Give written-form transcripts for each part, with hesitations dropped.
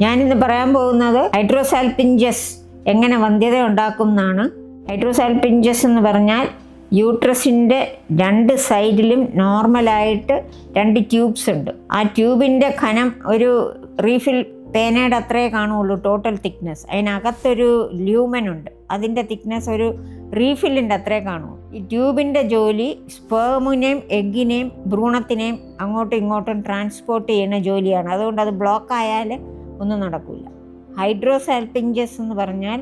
ഞാനിന്ന് പറയാൻ പോകുന്നത് ഹൈഡ്രോസാൽപിഞ്ചസ് എങ്ങനെ വന്ധ്യത ഉണ്ടാക്കും എന്നാണ്. ഹൈഡ്രോസാൽപിഞ്ചസ് എന്ന് പറഞ്ഞാൽ യൂട്രസിൻ്റെ രണ്ട് സൈഡിലും നോർമലായിട്ട് രണ്ട് ട്യൂബ്സ് ഉണ്ട്. ആ ട്യൂബിൻ്റെ ഘനം ഒരു റീഫിൽ പേനയുടെ അത്രേ കാണുള്ളൂ ടോട്ടൽ തിക്നെസ്. അതിനകത്തൊരു ല്യൂമൻ ഉണ്ട്, അതിൻ്റെ തിക്നെസ് ഒരു റീഫില്ലിൻ്റെ അത്രേ കാണൂ. ഈ ട്യൂബിൻ്റെ ജോലി സ്പേമിനെയും എഗ്ഗിനെയും ഭ്രൂണത്തിനെയും അങ്ങോട്ടും ഇങ്ങോട്ടും ട്രാൻസ്പോർട്ട് ചെയ്യുന്ന ജോലിയാണ്. അതുകൊണ്ട് അത് ബ്ലോക്ക് ആയാൽ ഒന്നും നടക്കില്ല. ഹൈഡ്രോസാൽപിഞ്ചസ് എന്ന് പറഞ്ഞാൽ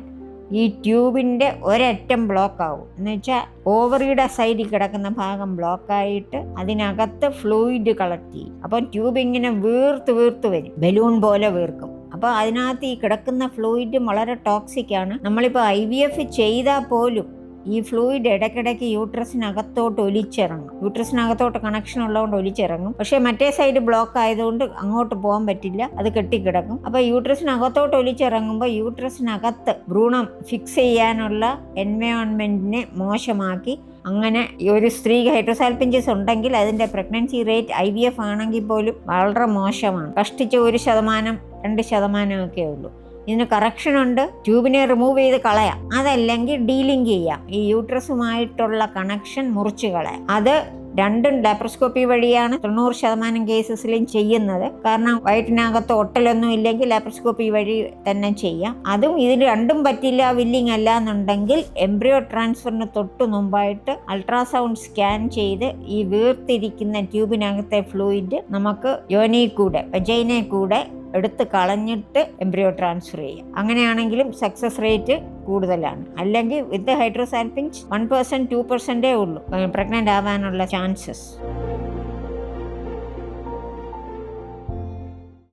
ഈ ട്യൂബിൻ്റെ ഒരറ്റം ബ്ലോക്ക് ആവും. എന്ന് വെച്ചാൽ ഓവറിയുടെ സൈഡിൽ കിടക്കുന്ന ഭാഗം ബ്ലോക്കായിട്ട് അതിനകത്ത് ഫ്ലൂയിഡ് കളക്ട് ചെയ്യും. അപ്പോൾ ട്യൂബ് ഇങ്ങനെ വീർത്ത് വരും, ബലൂൺ പോലെ വീർക്കും. അപ്പോൾ അതിനകത്ത് ഈ കിടക്കുന്ന ഫ്ലൂയിഡ് വളരെ ടോക്സിക്കാണ്. നമ്മളിപ്പോൾ IVF ചെയ്താൽ പോലും ഈ ഫ്ലൂയിഡ് ഇടയ്ക്കിടയ്ക്ക് യൂട്രസിനകത്തോട്ട് ഒലിച്ചിറങ്ങും. യൂട്രസിനകത്തോട്ട് കണക്ഷൻ ഉള്ളതുകൊണ്ട് ഒലിച്ചിറങ്ങും. പക്ഷേ മറ്റേ സൈഡ് ബ്ലോക്ക് ആയതുകൊണ്ട് അങ്ങോട്ട് പോകാൻ പറ്റില്ല, അത് കെട്ടിക്കിടക്കും. അപ്പോൾ യൂട്രസിനകത്തോട്ട് ഒലിച്ചിറങ്ങുമ്പോൾ യൂട്രസിനകത്ത് ഭ്രൂണം ഫിക്സ് ചെയ്യാനുള്ള എൻവയോൺമെൻറ്റിനെ മോശമാക്കി. അങ്ങനെ ഒരു സ്ത്രീക്ക് ഹൈഡ്രോസാൽപിഞ്ചസ് ഉണ്ടെങ്കിൽ അതിൻ്റെ പ്രഗ്നൻസി റേറ്റ് IVF ആണെങ്കിൽ പോലും വളരെ മോശമാണ്. കഷ്ടിച്ച് 1%, 2% ഉള്ളൂ. ഇതിന് കറക്ഷൻ ഉണ്ട്. ട്യൂബിനെ റിമൂവ് ചെയ്ത് കളയാം, അതല്ലെങ്കിൽ ഡീലിങ്ക് ചെയ്യാം. ഈ യൂട്രസുമായിട്ടുള്ള കണക്ഷൻ മുറിച്ച് കളയാം. അത് രണ്ടും ലാപ്രോസ്കോപ്പി വഴിയാണ് 90% കേസസിലും ചെയ്യുന്നത്. കാരണം വയറ്റിനകത്ത് ഒട്ടലൊന്നും ഇല്ലെങ്കിൽ ലാപ്രോസ്കോപ്പി വഴി തന്നെ ചെയ്യാം. അതും ഇതിന് രണ്ടും പറ്റില്ല, വില്ലിങ് അല്ല എന്നുണ്ടെങ്കിൽ എംബ്രിയോ ട്രാൻസ്ഫറിന് തൊട്ട് മുമ്പായിട്ട് അൾട്രാസൗണ്ട് സ്കാൻ ചെയ്ത് ഈ വീർത്തിരിക്കുന്ന ട്യൂബിനകത്തെ ഫ്ലൂയിഡ് നമുക്ക് യോനി കൂടെ വജൈനെ കൂടെ എടുത്ത് കളഞ്ഞിട്ട് എംബ്രിയോ ട്രാൻസ്ഫർ ചെയ്യാം. അങ്ങനെയാണെങ്കിലും സക്സസ് റേറ്റ് കൂടുതലാണ്. അല്ലെങ്കിൽ വിത്ത് ഹൈഡ്രോസാൽപിഞ്ച് 1%, 2% ഉള്ളൂ പ്രഗ്നൻ്റ് ആവാനുള്ള ചാൻസസ്.